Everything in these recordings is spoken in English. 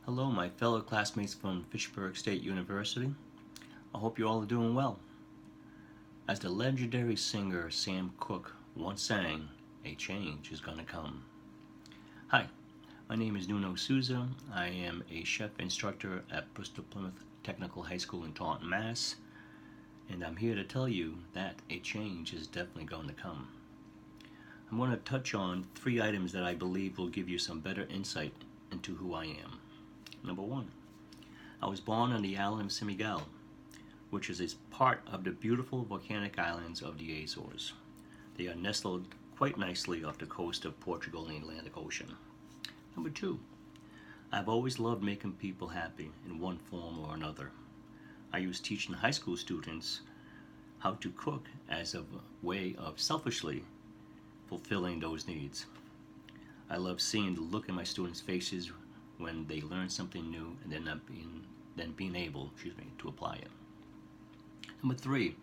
Hello, my fellow classmates from Fitchburg State University. I hope you all are doing well. As the legendary singer Sam Cooke once sang, a change is gonna come. Hi, my name is Sousa. I am a chef instructor at Bristol Plymouth Technical High School in Taunton, Mass. And I'm here to tell you that a change is definitely going to come. I'm going to touch on 3 items that I believe will give you some better insight into who I am. Number 1, I was born on the island of San Miguel, which is a part of the beautiful volcanic islands of the Azores. They are nestled quite nicely off the coast of Portugal in the Atlantic Ocean. Number 2, I've always loved making people happy in one form or another. I use teaching high school students how to cook as a way of selfishly fulfilling those needs. I love seeing the look in my students' faces when they learn something new and then being able to apply it. Number 3,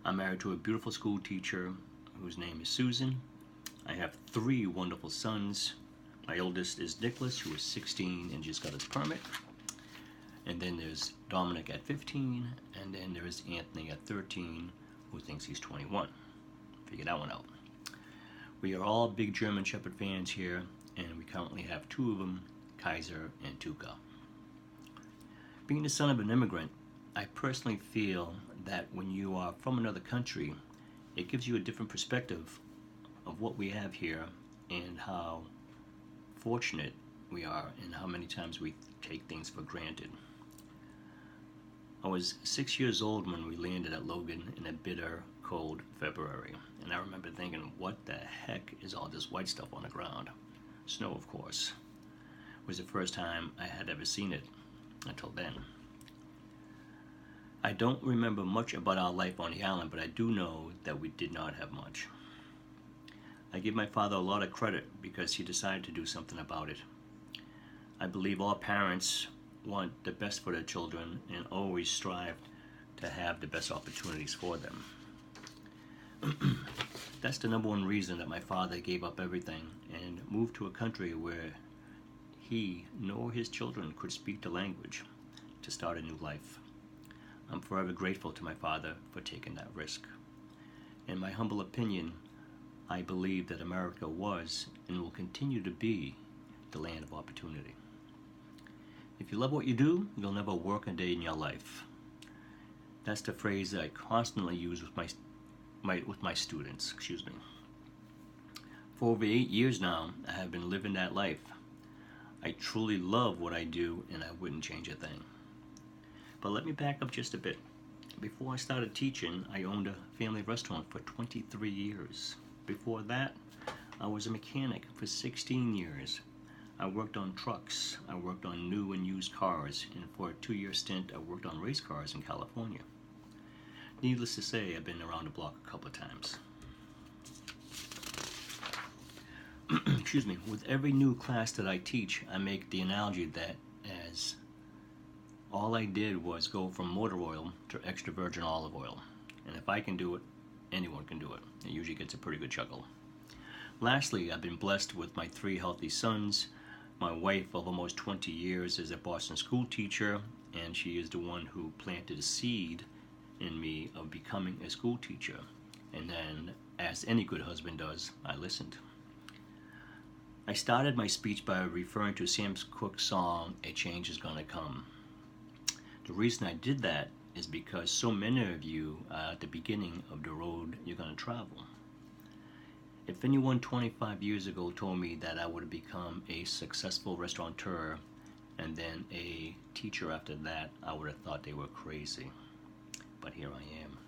I'm married to a beautiful school teacher whose name is Susan. I have 3 wonderful sons. My oldest is Nicholas, who is 16 and just got his permit. And then there's Dominic at 15, and then there's Anthony at 13, who thinks he's 21. Figure that one out. We are all big German Shepherd fans here, and we currently have 2 of them, Kaiser and Tuca. Being the son of an immigrant, I personally feel that when you are from another country, it gives you a different perspective of what we have here and how fortunate we are and how many times we take things for granted. I was 6 years old when we landed at Logan in a bitter, cold February, and I remember thinking, what the heck is all this white stuff on the ground? Snow, of course. It was the first time I had ever seen it until then. I don't remember much about our life on the island, but I do know that we did not have much. I give my father a lot of credit because he decided to do something about it. I believe all parents want the best for their children and always strive to have the best opportunities for them. That's the number 1 reason that my father gave up everything and moved to a country where he nor his children could speak the language to start a new life. I'm forever grateful to my father for taking that risk. In my humble opinion, I believe that America was and will continue to be the land of opportunity. If you love what you do, you'll never work a day in your life. That's the phrase that I constantly use with my students. For over 8 years now, I have been living that life. I truly love what I do, and I wouldn't change a thing. But let me back up just a bit. Before I started teaching, I owned a family restaurant for 23 years. Before that, I was a mechanic for 16 years. I worked on trucks, I worked on new and used cars, and for a 2-year stint I worked on race cars in California. Needless to say, I've been around the block a couple of times. With every new class that I teach, I make the analogy that as all I did was go from motor oil to extra virgin olive oil. And if I can do it, anyone can do it. It usually gets a pretty good chuckle. Lastly, I've been blessed with my 3 healthy sons. My wife of almost 20 years is a Boston school teacher, and she is the one who planted a seed in me of becoming a school teacher. And then, as any good husband does, I listened. I started my speech by referring to Sam Cooke's song, A Change Is Gonna Come. The reason I did that is because so many of you are at the beginning of the road you're gonna travel. If anyone 25 years ago told me that I would become a successful restaurateur and then a teacher after that, I would have thought they were crazy. But here I am.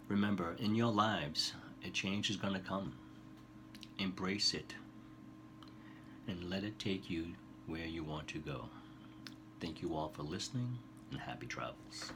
Remember, in your lives, a change is going to come. Embrace it and let it take you where you want to go. Thank you all for listening, and happy travels.